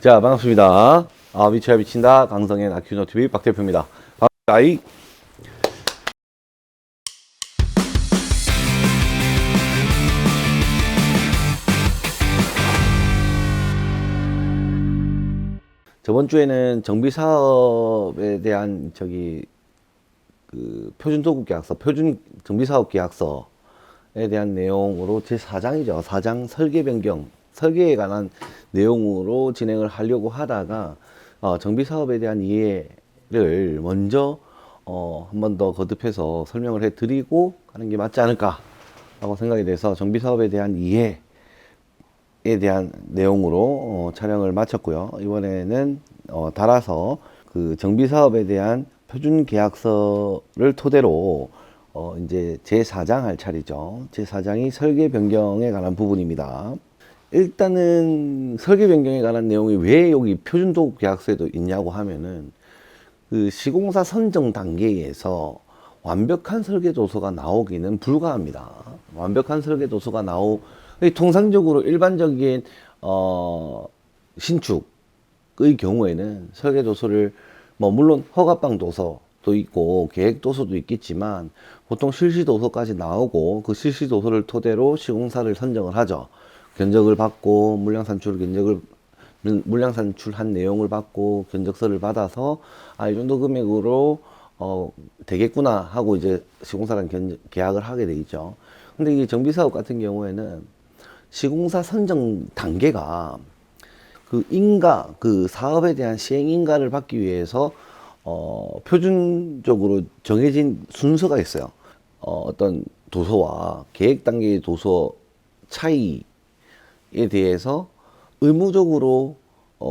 자, 반갑습니다. 미쳐야 미친다. 강성현 아큐노TV 박 대표입니다. 반갑습니다. 저번 주에는 정비 사업에 대한 표준 도급 계약서, 표준 정비 사업 계약서에 대한 내용으로 제 4장이죠. 4장 설계 변경, 설계에 관한 내용으로 진행을 하려고 하다가 정비 사업에 대한 이해를 먼저 한 번 더 거듭해서 설명을 해 드리고 하는 게 맞지 않을까 라고 생각이 돼서 정비 사업에 대한 이해에 대한 내용으로 촬영을 마쳤고요. 이번에는 달아서 그 정비 사업에 대한 표준 계약서를 토대로 이제 제 4장 할 차례죠. 제 4장이 설계 변경에 관한 부분입니다. 일단은 설계 변경에 관한 내용이 왜 여기 표준 도급 계약서에도 있냐고 하면은 그 시공사 선정 단계에서 완벽한 설계 도서가 나오기는 불가합니다. 완벽한 설계 도서가 통상적으로 일반적인 신축의 경우에는 설계 도서를 뭐 물론 허가방 도서도 있고 계획 도서도 있겠지만 보통 실시 도서까지 나오고 그 실시 도서를 토대로 시공사를 선정을 하죠. 견적을 받고 물량 산출한 내용을 받고 견적서를 받아서 이 정도 금액으로 되겠구나 하고 이제 시공사랑 계약을 하게 돼 있죠. 근데 이 정비 사업 같은 경우에는 시공사 선정 단계가 그 사업에 대한 시행 인가를 받기 위해서 표준적으로 정해진 순서가 있어요. 어떤 도서와 계획 단계의 도서 차이에 대해서 의무적으로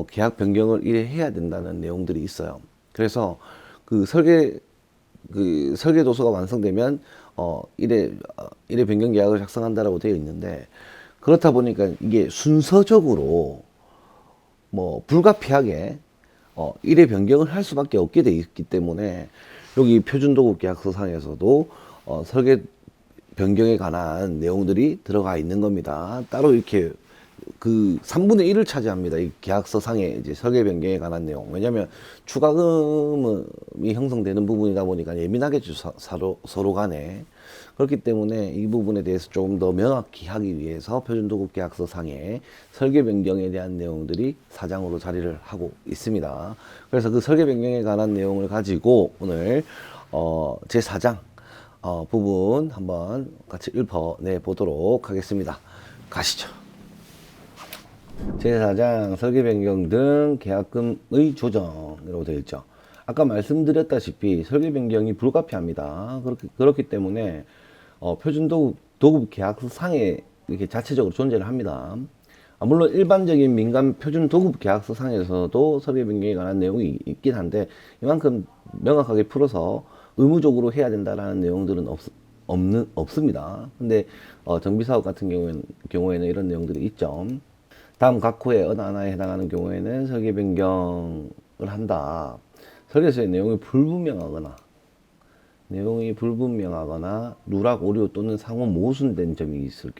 계약 변경을 이래 해야 된다는 내용들이 있어요. 그래서 그 설계 도서가 완성되면 이래 변경 계약을 작성한다라고 되어 있는데, 그렇다 보니까 이게 순서적으로 뭐 불가피하게 이래 변경을 할 수밖에 없게 돼 있기 때문에 여기 표준도급 계약서상에서도 설계 변경에 관한 내용들이 들어가 있는 겁니다. 따로 이렇게 그 3분의 1을 차지합니다. 이 계약서 상의 이제 설계 변경에 관한 내용. 왜냐하면 추가금이 형성되는 부분이다 보니까 예민하겠죠, 서로 간에. 그렇기 때문에 이 부분에 대해서 조금 더 명확히 하기 위해서 표준도급 계약서 상의 설계 변경에 대한 내용들이 4장으로 자리를 하고 있습니다. 그래서 그 설계 변경에 관한 내용을 가지고 오늘 제 4장 부분 한번 같이 읊어내 보도록 하겠습니다. 가시죠. 제4장 설계 변경 등 계약금의 조정이라고 되어 있죠. 아까 말씀드렸다시피 설계 변경이 불가피합니다. 그렇기 때문에 표준 도급 계약서 상에 이렇게 자체적으로 존재를 합니다. 물론 일반적인 민간 표준 도급 계약서 상에서도 설계 변경에 관한 내용이 있긴 한데 이만큼 명확하게 풀어서 의무적으로 해야 된다라는 내용들은 없습니다. 근데 정비사업 같은 경우에는 이런 내용들이 있죠. 다음 각 호의 어느 하나에 해당하는 경우에는 설계 변경을 한다. 설계서의 내용이 불분명하거나 누락, 오류 또는 상호 모순된 점이 있을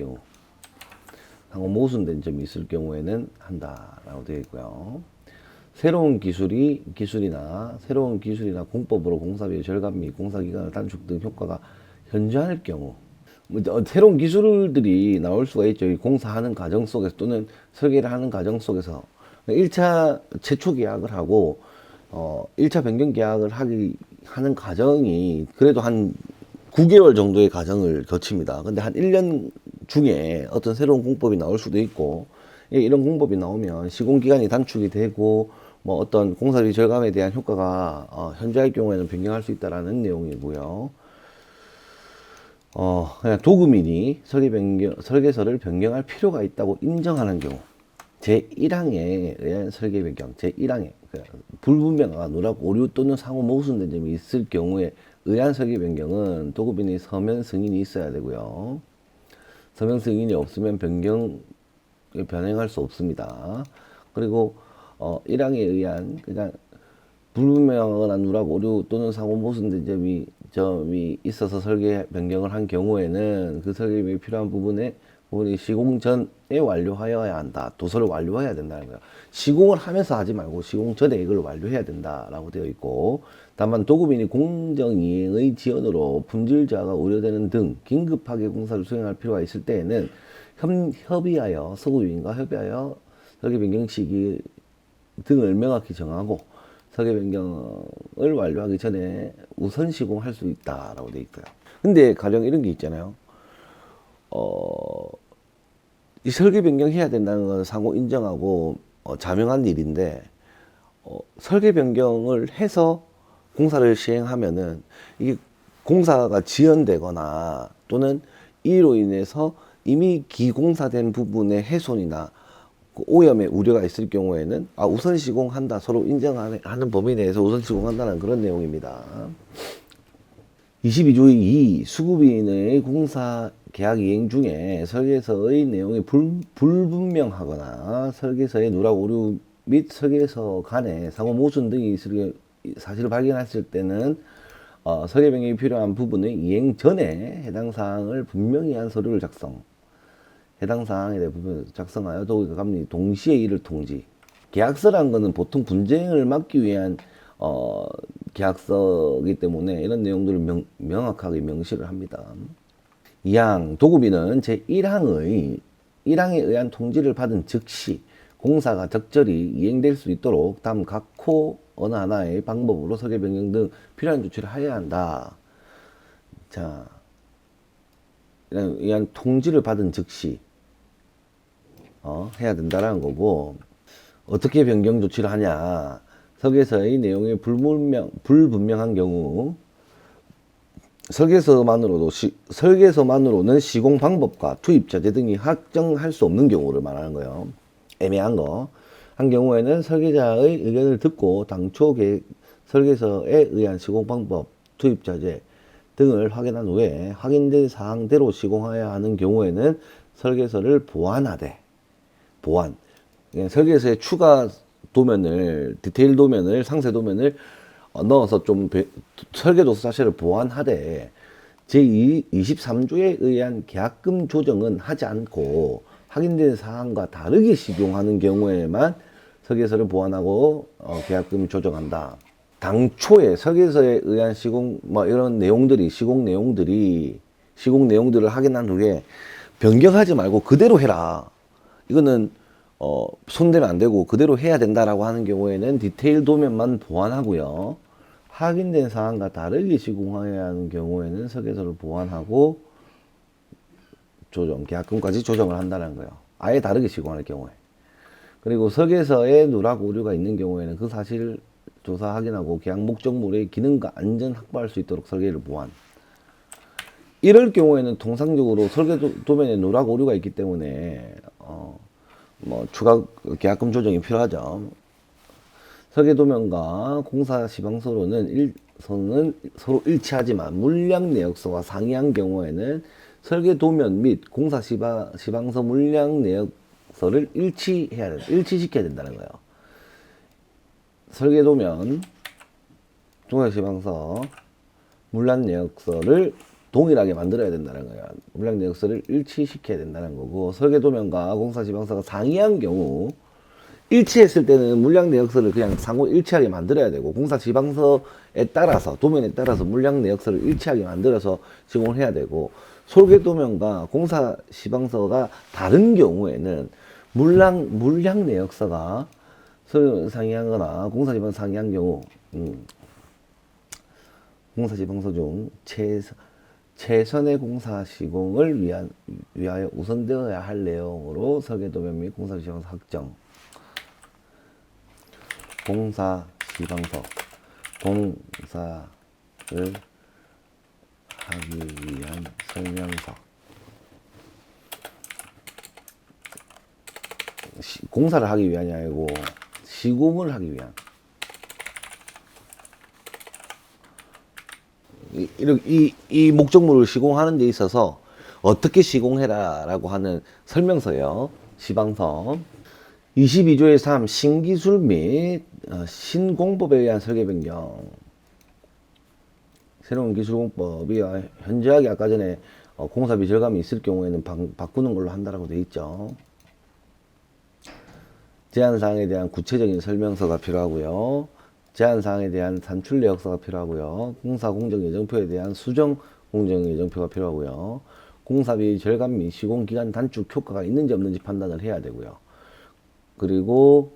경우에는 한다라고 되어 있고요. 새로운 기술이나 공법으로 공사비의 절감 및 공사기간을 단축 등 효과가 현저할 경우, 새로운 기술들이 나올 수가 있죠. 공사하는 과정 속에서 또는 설계를 하는 과정 속에서 1차 최초 계약을 하고 1차 변경 계약을 하는 과정이 그래도 한 9개월 정도의 과정을 거칩니다. 근데 한 1년 중에 어떤 새로운 공법이 나올 수도 있고, 이런 공법이 나오면 시공기간이 단축이 되고 뭐 어떤 공사비 절감에 대한 효과가 현저할 경우에는 변경할 수 있다라는 내용이고요. 그냥 도급인이 설계서를 변경할 필요가 있다고 인정하는 경우, 제1항에 의한 설계 변경, 제1항에 불분명한 누락, 오류 또는 상호 모순된 점이 있을 경우에 의한 설계 변경은 도급인이 서면 승인이 있어야 되고요. 서면 승인이 없으면 변행할 수 없습니다. 그리고 1항에 의한 그냥 불분명하거나 누락, 오류 또는 상호 모순된 점이 있어서 설계 변경을 한 경우에는 그 설계에 필요한 부분에 우리 시공 전에 완료하여야 한다. 도서를 완료해야 된다는 거예요. 시공을 하면서 하지 말고 시공 전에 이걸 완료해야 된다라고 되어 있고, 다만 도급인이 공정 이행의 지연으로 품질 저하가 우려되는 등 긴급하게 공사를 수행할 필요가 있을 때에는 협의하여 서구인과 협의하여 설계 변경 시기 등을 명확히 정하고 설계 변경을 완료하기 전에 우선 시공할 수 있다라고 되어 있고요. 근데 가령 이런 게 있잖아요. 이 설계 변경해야 된다는 건 상호 인정하고 자명한 일인데, 설계 변경을 해서 공사를 시행하면은 이게 공사가 지연되거나 또는 이로 인해서 이미 기공사된 부분의 훼손이나 그 오염의 우려가 있을 경우에는 우선 시공한다, 서로 인정하는 범위 내에서 우선 시공한다는 그런 내용입니다. 22조의 2 수급인의 공사 계약 이행 중에 설계서의 내용이 불분명하거나 설계서의 누락 오류 및 설계서 간에 상호 모순 등이 있을 사실을 발견했을 때는 설계 변경이 필요한 부분의 이행 전에 해당 사항을 분명히 한 서류를 해당 사항에 대해 부분을 작성하여 도급과 감리 동시에 이를 통지. 계약서라는 것은 보통 분쟁을 막기 위한 계약서이기 때문에 이런 내용들을 명확하게 명시를 합니다. 2항 도급인은 제1항에 의한 통지를 받은 즉시 공사가 적절히 이행될 수 있도록 다음 각호 어느 하나의 방법으로 설계 변경 등 필요한 조치를 해야 한다. 자, 의한 통지를 받은 즉시 해야 된다라는 거고, 어떻게 변경 조치를 하냐. 설계서의 내용이 불분명한 경우 설계서만으로는 시공 방법과 투입 자재 등이 확정할 수 없는 경우를 말하는 거예요. 애매한 거. 한 경우에는 설계자의 의견을 듣고 당초 설계서에 의한 시공 방법, 투입 자재 등을 확인한 후에 확인된 사항대로 시공해야 하는 경우에는 설계서를 보완. 설계서에 추가 도면을, 디테일 도면을, 상세 도면을 넣어서 좀 설계도서 자체를 보완하되, 제23조에 의한 계약금 조정은 하지 않고 확인된 사항과 다르게 시공하는 경우에만 설계서를 보완하고 계약금 조정한다. 당초에 설계서에 의한 이런 내용들을 확인한 후에 변경하지 말고 그대로 해라. 이거는 손대면 안 되고 그대로 해야 된다라고 하는 경우에는 디테일 도면만 보완하고요. 확인된 사항과 다르게 시공해야 하는 경우에는 설계서를 보완하고 계약금까지 조정을 한다는 거예요. 아예 다르게 시공할 경우에. 그리고 설계서에 누락 오류가 있는 경우에는 그 사실을 조사 확인하고 계약 목적물의 기능과 안전 확보할 수 있도록 설계를 보완. 이럴 경우에는 통상적으로 설계 도면에 누락 오류가 있기 때문에 추가 계약금 조정이 필요하죠. 설계 도면과 공사 시방서로는 서로 일치하지만 물량 내역서와 상이한 경우에는 설계 도면 및 공사 시방서 물량 내역서를 일치시켜야 된다는 거예요. 설계 도면, 공사 시방서, 물량 내역서를 동일하게 만들어야 된다는 거예요. 물량 내역서를 일치시켜야 된다는 거고, 설계 도면과 공사 지방서가 상이한 경우, 일치했을 때는 물량 내역서를 그냥 상호 일치하게 만들어야 되고, 공사 지방서에 따라서, 도면에 따라서 물량 내역서를 일치하게 만들어서 시공을 해야 되고, 설계 도면과 공사 시방서가 다른 경우에는 물량 내역서가 상이하거나 공사 지방서 상이한 경우, 공사 지방서 중 최선의 공사 시공을 위하여 우선되어야 할 내용으로 설계 도면 및 공사 지방서 확정. 공사 지방서 공사를 하기 위한 설명서. 공사를 하기 위한이 아니고 시공을 하기 위한. 이 목적물을 시공하는 데 있어서 어떻게 시공해라 라고 하는 설명서예요. 시방서. 22조의 3 신기술 및 신공법에 의한 설계 변경. 새로운 기술공법이 현저하게 아까 전에 공사비 절감이 있을 경우에는 바꾸는 걸로 한다라고 돼 있죠. 제한사항에 대한 구체적인 설명서가 필요하고요. 제한사항에 대한 산출 내역서가 필요하고요. 공사 공정 예정표에 대한 수정 공정 예정표가 필요하고요. 공사비 절감 및 시공기간 단축 효과가 있는지 없는지 판단을 해야 되고요. 그리고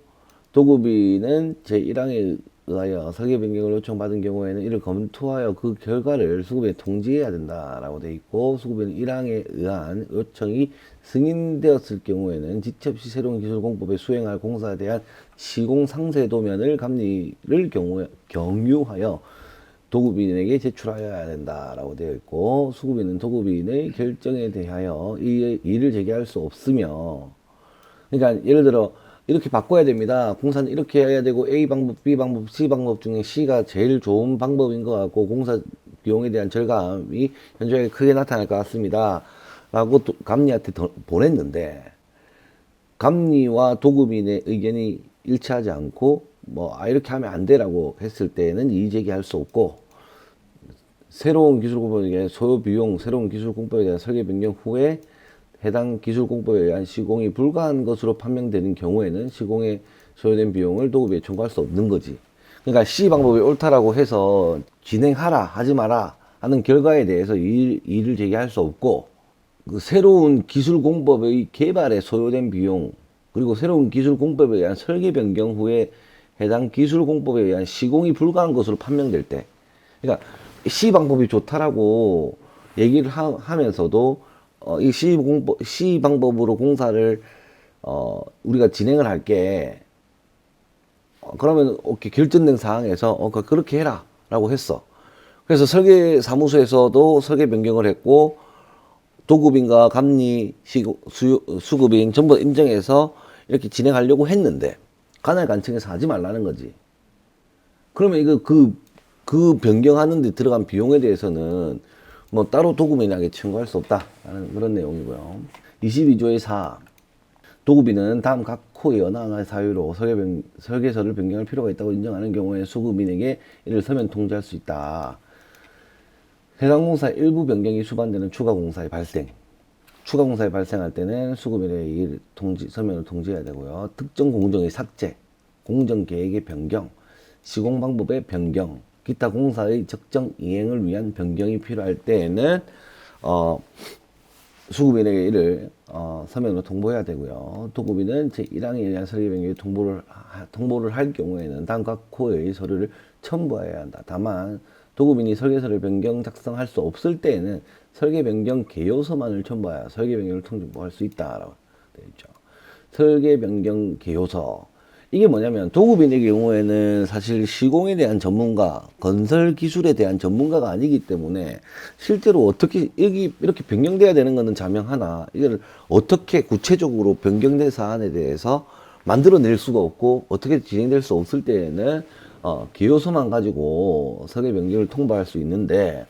도급이는 제1항에 의하여 설계 변경을 요청받은 경우에는 이를 검토하여 그 결과를 수급에 통지해야 된다라고 되어 있고, 수급에는 1항에 의한 요청이 승인되었을 경우에는 지체 없이 새로운 기술공법에 수행할 공사에 대한 시공 상세 도면을 감리를 경유하여 도급인에게 제출하여야 된다라고 되어 있고, 수급인은 도급인의 결정에 대하여 이의를 제기할 수 없으며, 그러니까 예를 들어 이렇게 바꿔야 됩니다. 공사는 이렇게 해야 되고 A 방법, B 방법, C 방법 중에 C가 제일 좋은 방법인 것 같고 공사 비용에 대한 절감이 현저하게 크게 나타날 것 같습니다. 라고 감리한테 보냈는데, 감리와 도급인의 의견이 일치하지 않고 이렇게 하면 안 돼라고 했을 때는 이의 제기할 수 없고, 새로운 기술공법에 대한 소요 비용, 새로운 기술공법에 대한 설계 변경 후에 해당 기술공법에 의한 시공이 불가한 것으로 판명되는 경우에는 시공에 소요된 비용을 도급에 청구할 수 없는 거지. 그러니까 C 방법이 옳다라고 해서 진행하라 하지 마라 하는 결과에 대해서 이의를 제기할 수 없고, 그 새로운 기술공법의 개발에 소요된 비용, 그리고 새로운 기술공법에 의한 설계 변경 후에 해당 기술공법에 의한 시공이 불가한 것으로 판명될 때, 그러니까 C 방법이 좋다라고 얘기를 하면서도 이 C 방법으로 공사를 우리가 진행을 할게. 그러면 오케이, 결정된 사항에서 그렇게 해라 라고 했어. 그래서 설계 사무소에서도 설계 변경을 했고, 도급인과 감리, 수급인 전부 인정해서 이렇게 진행하려고 했는데 관할 관청에서 하지 말라는 거지. 그러면 이거 그 변경하는 데 들어간 비용에 대해서는 따로 도급인에게 청구할 수 없다라는 그런 내용이고요. 22조의 4. 도급인은 다음 각 호의 어느 하나의 사유로 설계서를 변경할 필요가 있다고 인정하는 경우에 수급인에게 이를 서면 통지할 수 있다. 해당 공사의 일부 변경이 수반되는 추가 공사의 발생. 추가 공사의 발생할 때는 수급인에게 이 서면을 통지해야 되고요. 특정 공정의 삭제, 공정 계획의 변경, 시공 방법의 변경, 기타 공사의 적정 이행을 위한 변경이 필요할 때에는 수급인에게 이를 서면으로 통보해야 되고요. 도급인은 제1항에 의한 설계 변경에 통보를 할 경우에는 다음 각 호의 서류를 첨부해야 한다. 다만 도급인이 설계서를 변경 작성할 수 없을 때에는 설계 변경 개요서만을 첨부하여 설계 변경을 통보할 수 있다라고 되어 있죠. 설계 변경 개요서, 이게 뭐냐면 도급인의 경우에는 사실 시공에 대한 전문가, 건설 기술에 대한 전문가가 아니기 때문에 실제로 어떻게 여기 이렇게 변경돼야 되는 것은 자명하나 이걸 어떻게 구체적으로 변경된 사안에 대해서 만들어낼 수가 없고 어떻게 진행될 수 없을 때에는 기요서만 가지고 설계 변경을 통보할 수 있는데,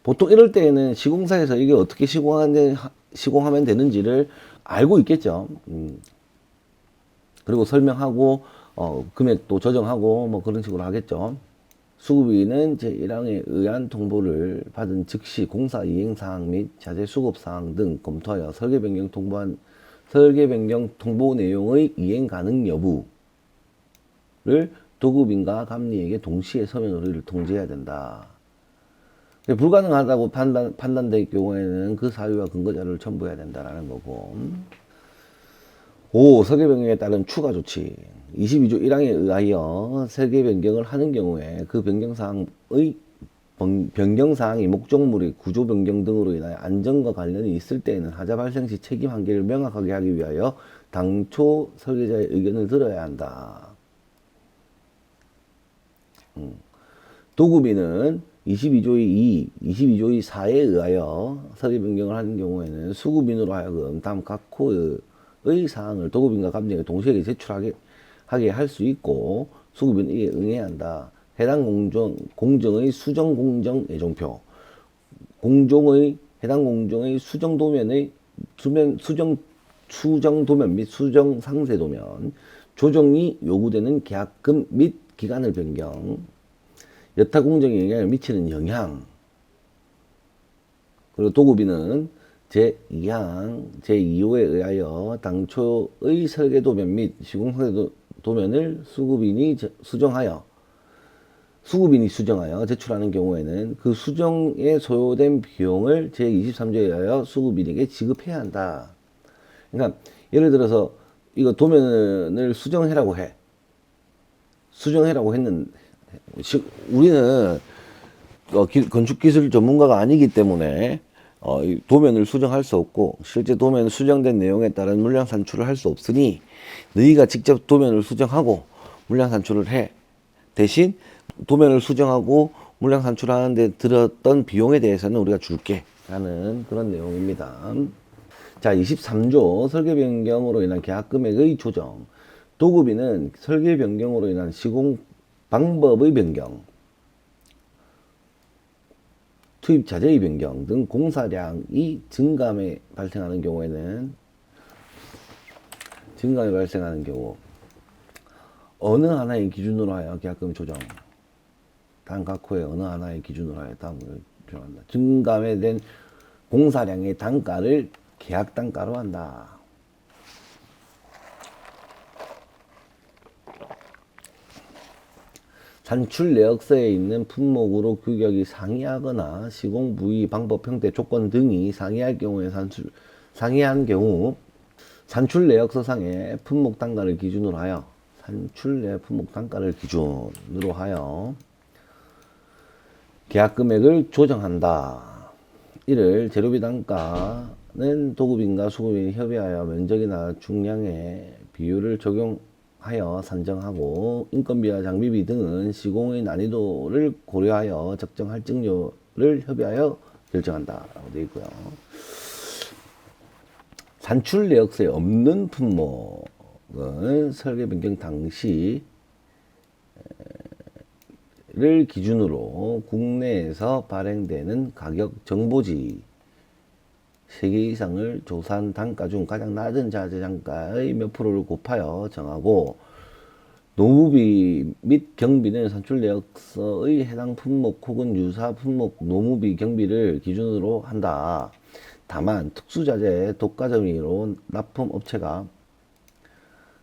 보통 이럴 때에는 시공사에서 이게 어떻게 시공하면 되는지를 알고 있겠죠. 그리고 설명하고 금액도 조정하고 그런 식으로 하겠죠. 수급인은 제1항에 의한 통보를 받은 즉시 공사 이행사항 및 자재 수급사항 등 검토하여 설계 변경 통보 내용의 이행 가능 여부를 도급인과 감리에게 동시에 서면으로 이를 통지해야 된다. 불가능하다고 판단될 경우에는 그 사유와 근거 자료를 첨부해야 된다라는 거고. 5. 설계 변경에 따른 추가 조치. 22조 1항에 의하여 설계 변경을 하는 경우에 그 변경사항이 목적물의 구조 변경 등으로 인하여 안전과 관련이 있을 때에는 하자 발생 시 책임 한계를 명확하게 하기 위하여 당초 설계자의 의견을 들어야 한다. 도급인은 22조의 2, 22조의 4에 의하여 설계 변경을 하는 경우에는 수급인으로 하여금 다음 각 호의 사항을 도급인과 감리에게 동시에 제출하게 할 수 있고, 수급인은 이에 응해야 한다. 해당 공정의 수정 공정 예정표, 해당 공정의 수정 도면의 수정 도면 및 수정 상세 도면, 조정이 요구되는 계약금 및 기간을 변경, 여타 공정에 영향을 미치는 영향. 그리고 도급인은 제2항 제2호에 의하여 당초의 설계 도면 및 시공 설계 도면을 수급인이 수정하여 제출하는 경우에는 그 수정에 소요된 비용을 제23조에 의하여 수급인에게 지급해야 한다. 그러니까 예를 들어서 이거 도면을 수정해라고 해. 수정해라고 했는데 우리는 건축기술 전문가가 아니기 때문에 이 도면을 수정할 수 없고 실제 도면 수정된 내용에 따른 물량 산출을 할 수 없으니 너희가 직접 도면을 수정하고 물량 산출을 해. 대신 도면을 수정하고 물량 산출하는데 들었던 비용에 대해서는 우리가 줄게 라는 그런 내용입니다. 자, 23조 설계 변경으로 인한 계약 금액의 조정. 도급인은 설계 변경으로 인한 시공 방법의 변경, 투입 자재의 변경 등 공사량이 증감에 발생하는 경우 어느 하나의 기준으로 하여 계약금 조정. 단 각 호의 어느 하나의 기준으로 하여 다음을 조정한다. 증감에 된 공사량의 단가를 계약 단가로 한다. 산출 내역서에 있는 품목으로 규격이 상이하거나 시공 부위, 방법, 형태, 조건 등이 상이한 경우 산출 내역서상의 품목 단가를 기준으로 하여 계약 금액을 조정한다. 이를 재료비 단가는 도급인과 수급인이 협의하여 면적이나 중량의 비율을 적용하여 산정하고 인건비와 장비비 등은 시공의 난이도를 고려하여 적정 할증료를 협의하여 결정한다 라고 되어 있고요. 산출 내역서에 없는 품목은 설계 변경 당시 를 기준으로 국내에서 발행되는 가격 정보지 3개 이상을 조사한 단가 중 가장 낮은 자재 단가의 몇 프로를 곱하여 정하고 노무비 및 경비는 산출 내역서의 해당 품목 혹은 유사 품목 노무비 경비를 기준으로 한다. 다만 특수자재 독과점유로 납품업체가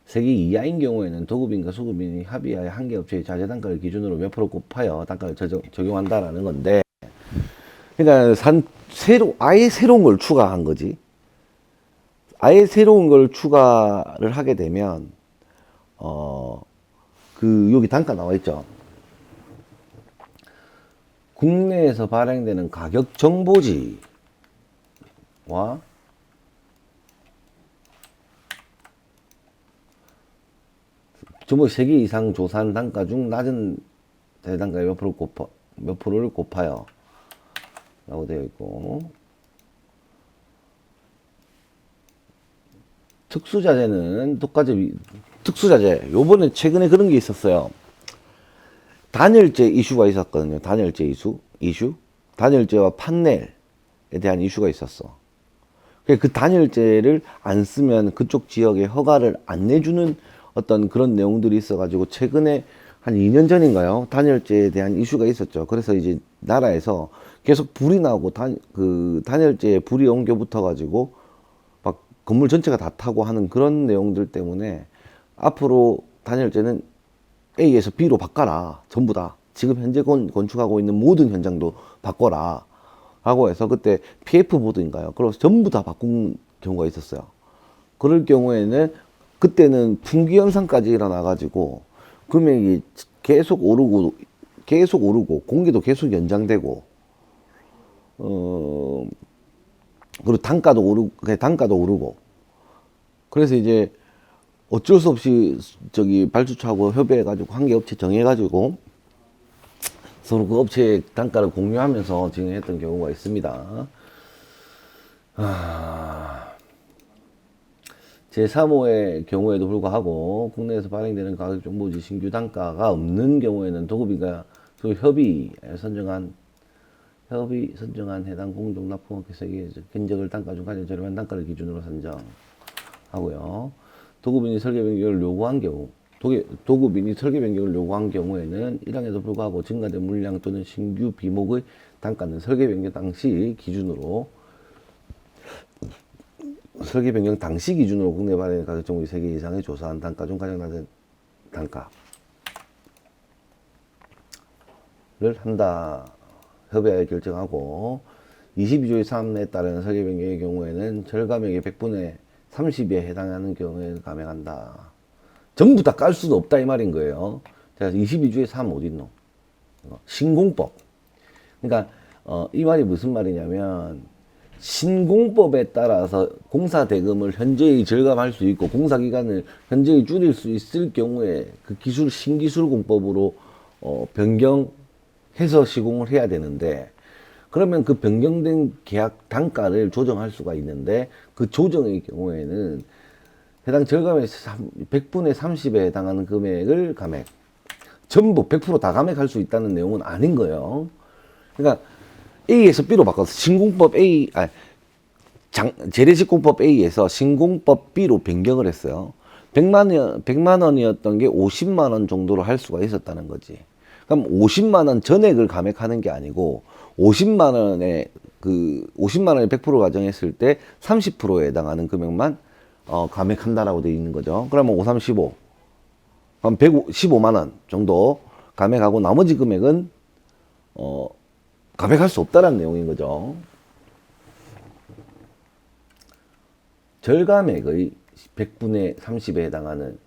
3개 이하인 경우에는 도급인과 수급인이 합의하여 한 개 업체의 자재 단가를 기준으로 몇 프로 곱하여 단가를 적용한다라는 건데, 그러니까 아예 새로운 걸 추가한 거지. 아예 새로운 걸 추가를 하게 되면 여기 단가 나와 있죠. 국내에서 발행되는 가격 정보지와 정보 3개 이상 조사한 단가 중 낮은 대단가의 몇 프로를 곱하여 라고 되어 있고, 특수자재 요번에 최근에 그런 게 있었어요. 단열재 이슈가 있었거든요. 단열재 이슈 단열재와 판넬에 대한 이슈가 있었어. 그 단열재를 안 쓰면 그쪽 지역에 허가를 안 내주는 어떤 그런 내용들이 있어가지고 최근에 한 2년 전인가요? 단열재에 대한 이슈가 있었죠. 그래서 이제 나라에서 계속 불이 나고 단열재에 불이 옮겨 붙어가지고 막 건물 전체가 다 타고 하는 그런 내용들 때문에 앞으로 단열재는 A에서 B로 바꿔라. 전부 다. 지금 현재 건축하고 있는 모든 현장도 바꿔라. 라고 해서 그때 PF 보드인가요? 그래서 전부 다 바꾼 경우가 있었어요. 그럴 경우에는 그때는 풍기 현상까지 일어나가지고 금액이 계속 오르고 공기도 계속 연장되고 그리고 단가도 오르고 그래서 이제 어쩔 수 없이 발주처하고 협의해가지고 한 개 업체 정해가지고 서로 그 업체의 단가를 공유하면서 진행했던 경우가 있습니다. 제3호의 경우에도 불구하고 국내에서 발행되는 가격 정보지 신규 단가가 없는 경우에는 도급인과 협의 선정한 해당 공동 납품업체에게 견적을 단가 중 가장 저렴한 단가를 기준으로 산정하고요. 도급인이 설계 변경을 요구한 경우에는 1항에도 불구하고 증가된 물량 또는 신규 비목의 단가는 설계 변경 당시 기준으로 설계 변경 당시 기준으로 국내 발행 가격 정보의 세개 이상의 조사한 단가 중 가장 낮은 단가를 한다. 협의하여 결정하고 22조의 3에 따른 설계 변경의 경우에는 절감액의 100분의 30에 해당하는 경우에 감액한다. 전부 다 깔 수도 없다 이 말인 거예요. 자, 22조의 3 어딨노? 신공법. 그러니까 이 말이 무슨 말이냐면 신공법에 따라서 공사 대금을 현저히 절감할 수 있고 공사 기간을 현저히 줄일 수 있을 경우에 그 기술 신기술 공법으로 변경해서 시공을 해야 되는데, 그러면 그 변경된 계약 단가를 조정할 수가 있는데 그 조정의 경우에는 해당 절감의 100분의 30에 해당하는 금액을 감액, 전부 100%다 감액할 수 있다는 내용은 아닌 거예요. 그러니까 A에서 B로 바꿔서 신공법 A, 재래식공법 A에서 신공법 B로 변경을 했어요. 100만 원이었던 게 50만 원 정도로 할 수가 있었다는 거지. 그럼 50만 원 전액을 감액하는 게 아니고 50만 원에 100% 가정했을 때 30%에 해당하는 금액만 감액한다라고 되어 있는 거죠. 그러면 5, 3, 15. 그럼 115만 원 정도 감액하고 나머지 금액은 감액할 수 없다라는 내용인 거죠. 절감액의 100분의 30에 해당하는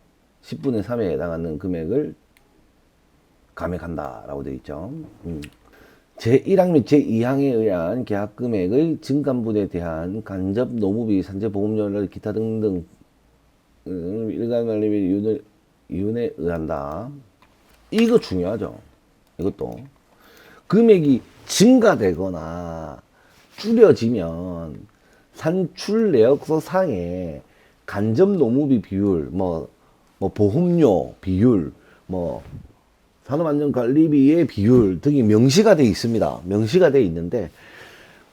10분의 3에 해당하는 금액을 감액한다라고 되어 있죠. 제1항 및 제2항에 의한 계약 금액의 증감분에 대한 간접 노무비, 산재 보험료를 기타 등등 일간 관리 이윤에 의한다. 이거 중요하죠. 이것도 금액이 증가되거나 줄여지면 산출 내역서 상에 간접 노무비 비율, 보험료 비율, 산업안전관리비의 비율 등이 명시가 되어 있습니다. 명시가 되어 있는데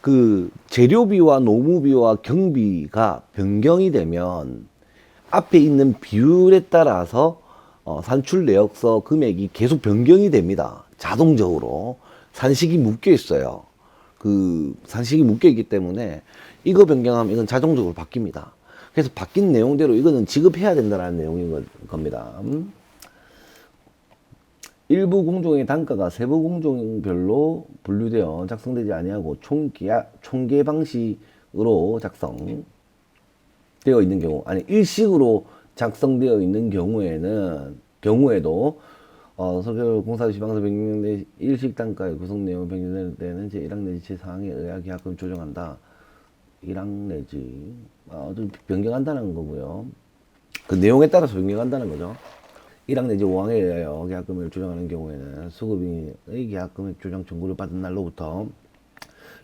그 재료비와 노무비와 경비가 변경이 되면 앞에 있는 비율에 따라서 산출 내역서 금액이 계속 변경이 됩니다. 자동적으로 산식이 묶여 있어요. 그 산식이 묶여 있기 때문에 이거 변경하면 이건 자동적으로 바뀝니다. 그래서 바뀐 내용대로 이거는 지급해야 된다는 내용인 겁니다. 일부 공종의 단가가 세부 공종별로 분류되어 작성되지 아니하고 총계 방식으로 작성되어 있는 경우, 아니 일식으로 작성되어 있는 경우에도 설계 공사 지방서 변경 내 일식 단가의 구성 내용 변경될 때는 제1항 내지 제4항에 의하 계약금 조정한다. 1항 내지 좀 변경한다는 거고요. 그 내용에 따라서 변경한다는 거죠. 1항 내지 5항에 의하여 계약금을 조정하는 경우에는 수급인의 계약금액 조정 청구를 받은 날로부터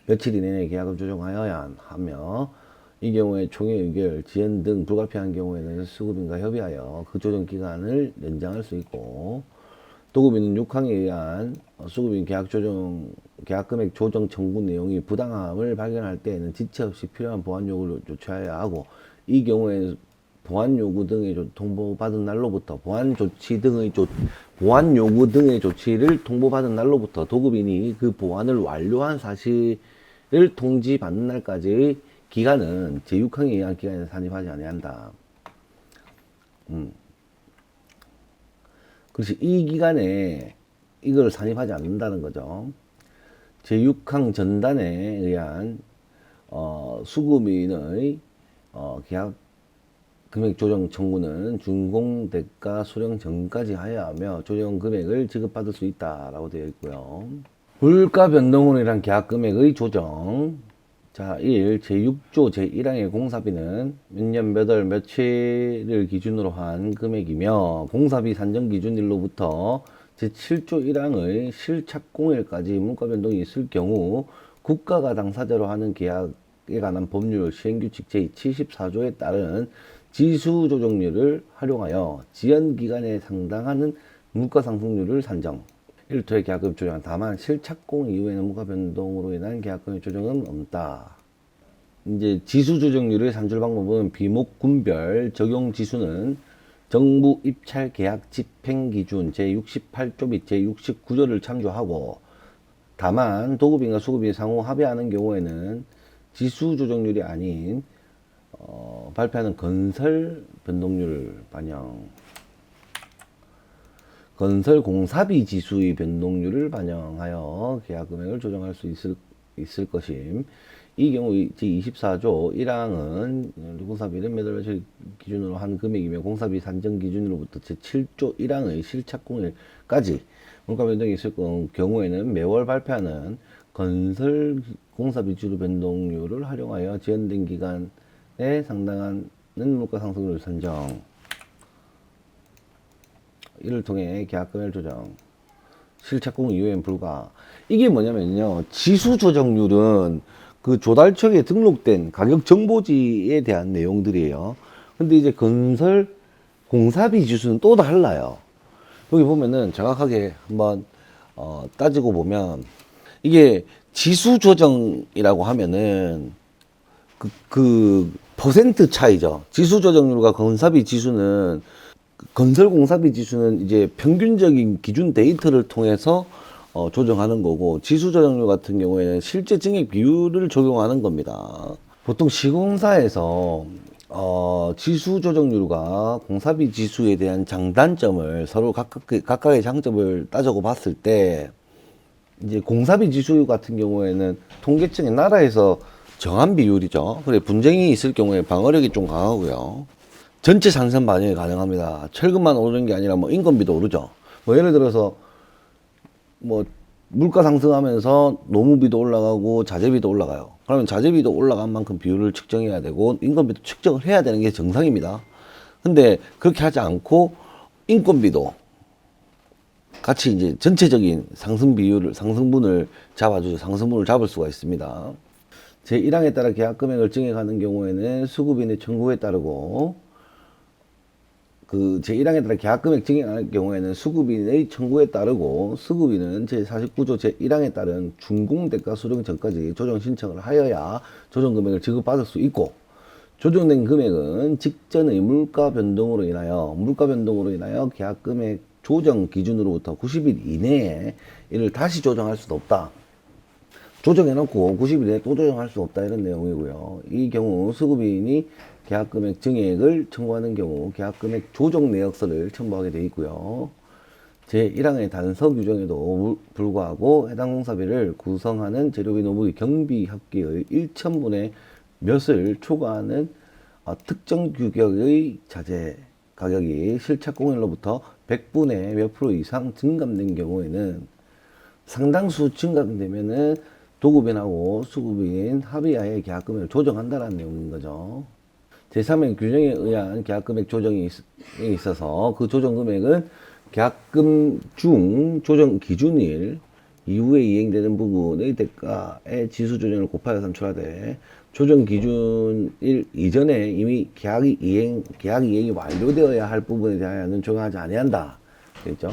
며칠 이내에 계약금 조정하여야 하며, 이 경우에 총회 의결, 지연 등 불가피한 경우에는 수급인과 협의하여 그 조정 기간을 연장할 수 있고, 도급인은 6항에 의한 수급인 계약금액 조정 청구 내용이 부당함을 발견할 때에는 지체 없이 필요한 보완 요구를 조치해야 하고, 이 경우에는 보완 요구 등의 통보받은 날로부터 보완 요구 등의 조치를 통보받은 날로부터 도급인이 그 보완을 완료한 사실을 통지받는 날까지의 기간은 제6항에 의한 기간에 산입하지 아니한다. 그렇지, 이 기간에 이걸 산입하지 않는다는 거죠. 제6항 전단에 의한 수급인의 계약 금액 조정 청구는 준공 대가 수령 전까지 하여야 하며 조정 금액을 지급받을 수 있다라고 되어 있고요. 물가 변동으로 인한 계약 금액의 조정. 자, 1. 제6조 제1항의 공사비는 몇 년 몇 월 며칠을 기준으로 한 금액이며, 공사비 산정 기준일로부터 제7조 1항의 실착공일까지 물가 변동이 있을 경우 국가가 당사자로 하는 계약에 관한 법률 시행규칙 제74조에 따른 지수조정률을 활용하여 지연기간에 상당하는 물가상승률을 산정. 일토의 계약금 조정. 다만 실착공 이후에는 물가 변동으로 인한 계약금의 조정은 없다. 이제 지수조정률의 산출 방법은 비목군별 적용 지수는 정부 입찰 계약 집행 기준 제68조 및 제69조를 참조하고, 다만 도급인과 수급인이 상호 합의하는 경우에는 지수 조정률이 아닌 발표하는 건설 변동률 반영, 건설 공사비 지수의 변동률을 반영하여 계약 금액을 조정할 수 있을 것임. 이 경우 제24조 1항은 공사비는 매달 며칠 기준으로 한 금액이며 공사비 산정 기준으로부터 제7조 1항의 실착공일까지 물가 변동이 있을 경우에는 매월 발표하는 건설 공사비 지수 변동률을 활용하여 지연된 기간에 상당한 물가 상승률을 산정. 이를 통해 계약금액 조정. 실착공 이후엔 불가. 이게 뭐냐면요. 지수 조정률은 그 조달청에 등록된 가격 정보지에 대한 내용들이에요. 근데 이제 건설 공사비 지수는 또 달라요. 여기 보면은 정확하게 한번 따지고 보면 이게 지수 조정이라고 하면은 그 퍼센트 차이죠. 지수 조정률과 건사비 지수는 건설 공사비 지수는 이제 평균적인 기준 데이터를 통해서 조정하는 거고, 지수 조정률 같은 경우에는 실제 증액 비율을 적용하는 겁니다. 보통 시공사에서 지수 조정률과 공사비 지수에 대한 장단점을 서로 각각의 장점을 따져고 봤을 때, 이제 공사비 지수 같은 경우에는 통계청의 나라에서 정한 비율이죠. 그래 분쟁이 있을 경우에 방어력이 좀 강하고요. 전체 상승 반영이 가능합니다. 철근만 오르는 게 아니라 뭐 인건비도 오르죠. 뭐 예를 들어서 뭐 물가 상승하면서 노무비도 올라가고 자재비도 올라가요. 그러면 자재비도 올라간 만큼 비율을 측정해야 되고 인건비도 측정을 해야 되는 게 정상입니다. 근데 그렇게 하지 않고 인건비도 같이 이제 전체적인 상승 비율을, 상승분을 잡아주죠. 상승분을 잡을 수가 있습니다. 제1항에 따라 계약 금액을 증액하는 경우에는 수급인의 청구에 따르고, 그 제1항에 따라 계약금액 증액하는 경우에는 수급인의 청구에 따르고, 수급인은 제49조 제1항에 따른 준공대가 수령 전까지 조정 신청을 하여야 조정금액을 지급받을 수 있고, 조정된 금액은 직전의 물가 변동으로 인하여 계약금액 조정 기준으로부터 90일 이내에 이를 다시 조정할 수도 없다. 조정해놓고 90일 내에 또 조정할 수 없다, 이런 내용이고요. 이 경우 수급인이 계약금액 증액을 청구하는 경우 계약금액 조정 내역서를 첨부하게 되어 있고요. 제1항의 단서 규정에도 불구하고 해당 공사비를 구성하는 재료비 노무의 경비 합계의 1천분의 몇을 초과하는 특정 규격의 자재 가격이 실착공일로부터 100분의 몇 프로 이상 증감된 경우에는, 상당수 증감되면은 도급인하고 수급인 합의하에 계약금액을 조정한다라는 내용인 거죠. 제3의 규정에 의한 계약금액 조정이 있어서 그 조정금액은 계약금 중 조정 기준일 이후에 이행되는 부분의 대가의 지수 조정을 곱하여 산출하되, 조정 기준일 이전에 이미 계약 이행이 완료되어야 할 부분에 대하여는 적용하지 아니한다. 그렇죠?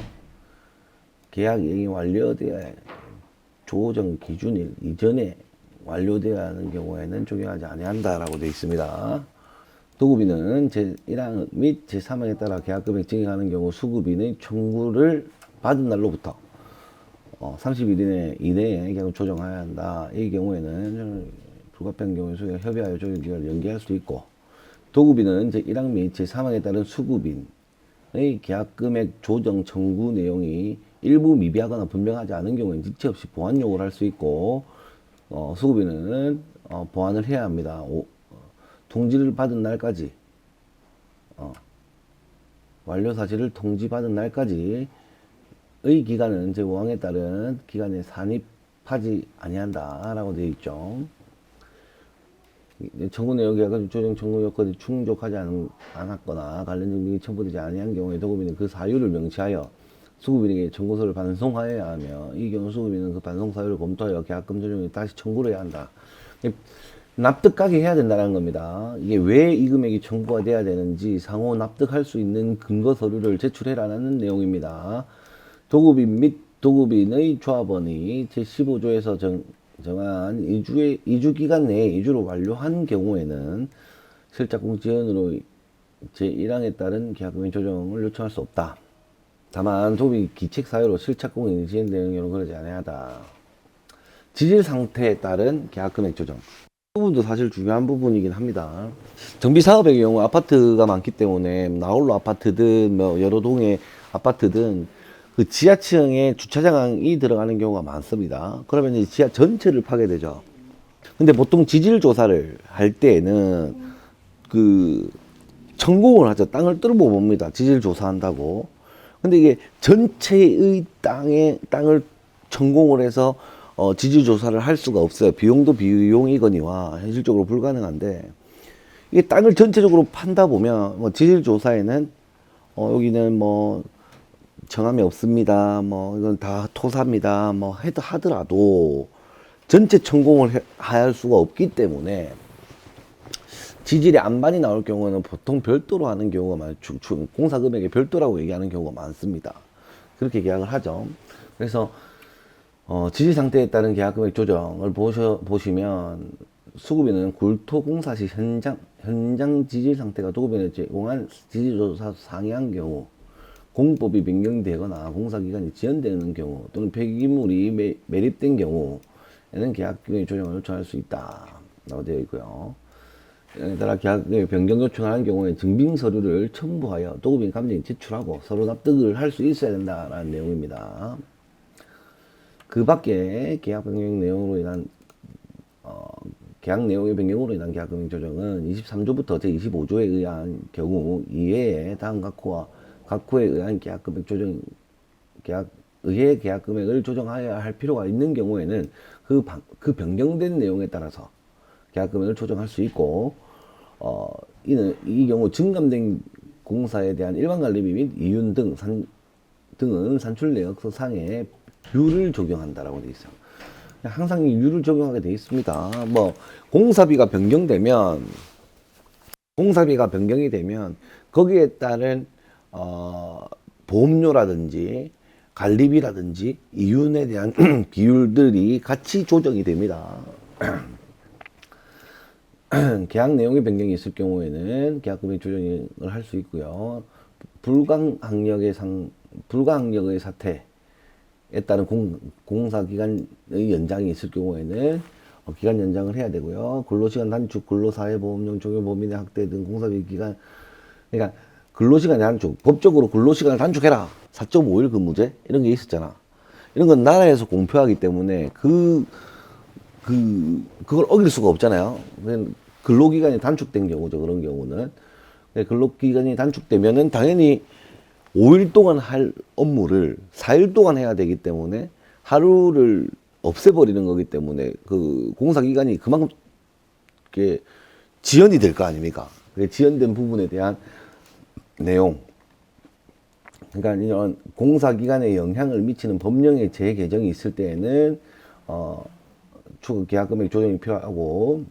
계약 이행이 완료되어야, 조정 기준일 이전에 완료되어야 하는 경우에는 적용하지 아니한다라고 되어 있습니다. 도급인은 제1항 및 제3항에 따라 계약금액 증액하는 경우 수급인의 청구를 받은 날로부터 30일 이내에 계약 조정해야 한다. 이 경우에는 불가피한 경우에 소유가 협의하여 조정 기간을 연기할 수도 있고, 도급인은 제1항 및 제3항에 따른 수급인의 계약금액 조정 청구 내용이 일부 미비하거나 분명하지 않은 경우에는 지체 없이 보완 요구를 할 수 있고, 수급인은 보완을 해야 합니다. 통지를 받은 날까지, 완료 사실을 통지받은 날까지의 기간은 제5항에 따른 기간에 산입하지 아니한다라고 되어 있죠. 청구 내역 계약은 조정 청구 요건이 충족하지 않았거나 관련 증빙이 첨부되지 아니한 경우에 도급인은 그 사유를 명시하여 수급인에게 청구서를 반송하여야 하며, 이 경우 수급인은 그 반송 사유를 검토하여 계약금 조정을 다시 청구를 해야 한다. 납득하게 해야 된다는 겁니다. 이게 왜 이 금액이 청구가 돼야 되는지 상호 납득할 수 있는 근거 서류를 제출해라는 내용입니다. 도급인 및 도급인의 조합원이 제15조에서 정한 2주 기간 내에 이주를 완료한 경우에는 실작공 지연으로 제1항에 따른 계약금액 조정을 요청할 수 없다. 다만 도급이 기책 사유로 실착공이 지연되는 경우는 그러지 아니하다. 지질 상태에 따른 계약금액 조정. 부분도 사실 중요한 부분이긴 합니다. 정비 사업의 경우 아파트가 많기 때문에 나홀로 아파트든 뭐 여러 동의 아파트든 그 지하층에 주차장이 들어가는 경우가 많습니다. 그러면 이제 지하 전체를 파게 되죠. 근데 보통 지질 조사를 할 때에는 그 천공을 하죠. 땅을 뚫어 봅니다. 지질 조사한다고. 근데 이게 전체의 땅을 천공을 해서 지질 조사를 할 수가 없어요. 비용도 비용이거니와 현실적으로 불가능한데 이게 땅을 전체적으로 판다 보면 뭐 지질 조사에는 여기는 뭐 정함이 없습니다. 뭐 이건 다 토사입니다. 뭐 하더라도 전체 천공을 할 수가 없기 때문에 지질이 안반이 나올 경우는 보통 별도로 하는 경우가 많죠. 공사 금액에 별도라고 얘기하는 경우가 많습니다. 그렇게 계약을 하죠. 그래서 지질 상태에 따른 계약 금액 조정을 보시면 수급인은 굴토 공사 시 현장 지질 상태가 도급인에 제공한 지질조사 상이한 경우, 공법이 변경되거나 공사기간이 지연되는 경우 또는 폐기물이 매립된 경우에는 계약 금액 조정을 요청할 수 있다 라고 되어 있고요. 따라 계약 변경 요청하는 경우에 증빙 서류를 첨부하여 도급인 감정이 제출하고 서로 납득을 할 수 있어야 된다라는 내용입니다. 그 밖에 계약 변경 내용으로 인한 계약 내용의 변경으로 인한 계약 금액 조정은 23조부터 제25조에 의한 경우 이외에 다음 각호에 의한 계약 금액 조정 의회 계약 금액을 조정하여야 할 필요가 있는 경우에는 그 변경된 내용에 따라서 계약 금액을 조정할 수 있고 이 경우 증감된 공사에 대한 일반 관리비 및 이윤 등은 산출 내역서 상에 뷰를 적용한다라고 되어 있어요. 항상 이 뷰를 적용하게 되어 있습니다. 뭐 공사비가 변경이 되면 거기에 따른 보험료라든지 관리비라든지 이윤에 대한 비율들이 같이 조정이 됩니다. 계약 내용의 변경이 있을 경우에는 계약 금액 조정을 할 수 있고요. 불가항력의 사태에 따른 공사 기간의 연장이 있을 경우에는 기간 연장을 해야 되고요. 근로시간 단축, 근로사회보험료 적용 범위내 확대 등 공사비 기간, 그러니까 근로시간 단축, 법적으로 근로시간을 단축해라. 4.5일 근무제 이런 게 있었잖아. 이런 건 나라에서 공표하기 때문에 그걸 어길 수가 없잖아요. 근로기간이 단축된 경우죠. 그런 경우는. 근로기간이 단축되면은 당연히 5일 동안 할 업무를 4일 동안 해야 되기 때문에 하루를 없애버리는 거기 때문에 그 공사기간이 그만큼 지연이 될 거 아닙니까? 지연된 부분에 대한 내용. 그러니까 이런 공사기간에 영향을 미치는 법령의 재개정이 있을 때에는 계약금액 조정이 필요하고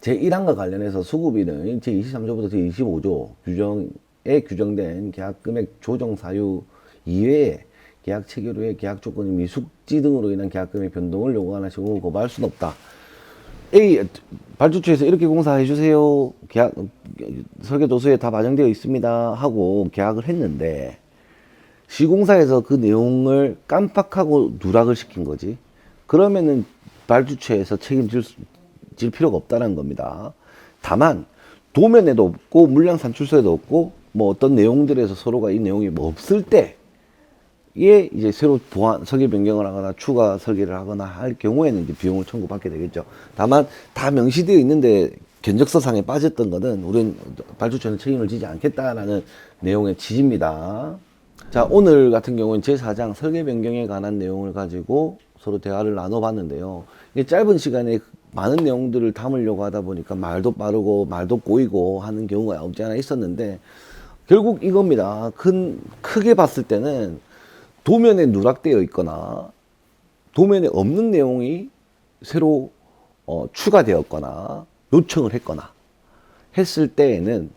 제1항과 관련해서 수급인은 제23조부터 제25조 규정에 규정된 계약금액 조정 사유 이외에 계약 체결 후에 계약 조건이 미숙지 등으로 인한 계약금액 변동을 요구하나 시고 고발할 수는 없다. A 발주처에서 이렇게 공사해 주세요. 계약 설계 도서에 다 반영되어 있습니다. 하고 계약을 했는데 시공사에서 그 내용을 깜빡하고 누락을 시킨 거지. 그러면은 발주처에서 책임질 필요가 없다는 겁니다. 다만 도면에도 없고 물량 산출서에도 없고 뭐 어떤 내용들에서 서로가 이 내용이 뭐 없을 때에 이제 새로 설계 변경을 하거나 추가 설계를 하거나 할 경우에는 이제 비용을 청구받게 되겠죠. 다만 다 명시되어 있는데 견적서상에 빠졌던 거는 우리는 발주처는 책임을 지지 않겠다라는 내용의 취지입니다. 자, 오늘 같은 경우는 제4장 설계 변경에 관한 내용을 가지고 서로 대화를 나눠봤는데요. 이게 짧은 시간에 많은 내용들을 담으려고 하다 보니까 말도 빠르고 말도 꼬이고 하는 경우가 없지 않아 있었는데 결국 이겁니다. 크게 봤을 때는 도면에 누락되어 있거나 도면에 없는 내용이 새로 추가되었거나 요청을 했거나 했을 때에는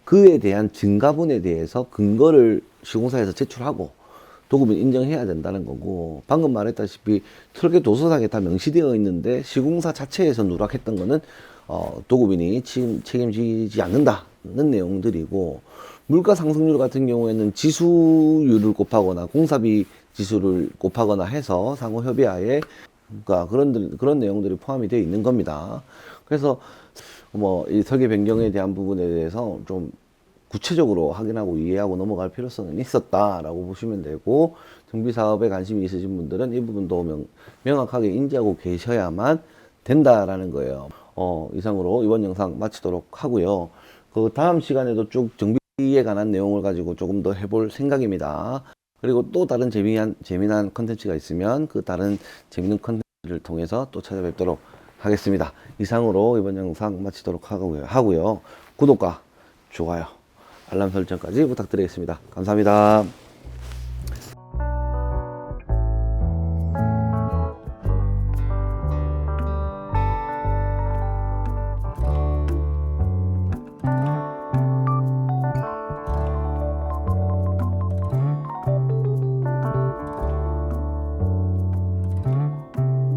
그에 대한 증가분에 대해서 근거를 시공사에서 제출하고 도급은 인정해야 된다는 거고, 방금 말했다시피 설계 도서상에 다 명시되어 있는데 시공사 자체에서 누락했던 거는 도급인이 책임지지 않는다는 내용들이고, 물가 상승률 같은 경우에는 지수율을 곱하거나 공사비 지수를 곱하거나 해서 상호 협의하에 그런 내용들이 포함이 되어 있는 겁니다. 그래서 뭐 이 설계 변경에 대한 부분에 대해서 좀 구체적으로 확인하고 이해하고 넘어갈 필요성은 있었다라고 보시면 되고, 정비 사업에 관심이 있으신 분들은 이 부분도 명확하게 인지하고 계셔야만 된다라는 거예요. 이상으로 이번 영상 마치도록 하고요. 그 다음 시간에도 쭉 정비에 관한 내용을 가지고 조금 더 해볼 생각입니다. 그리고 또 다른 재미난 컨텐츠가 있으면 그 다른 재미있는 컨텐츠를 통해서 또 찾아뵙도록 하겠습니다. 이상으로 이번 영상 마치도록 하고요. 구독과 좋아요, 알람 설정까지 부탁드리겠습니다. 감사합니다.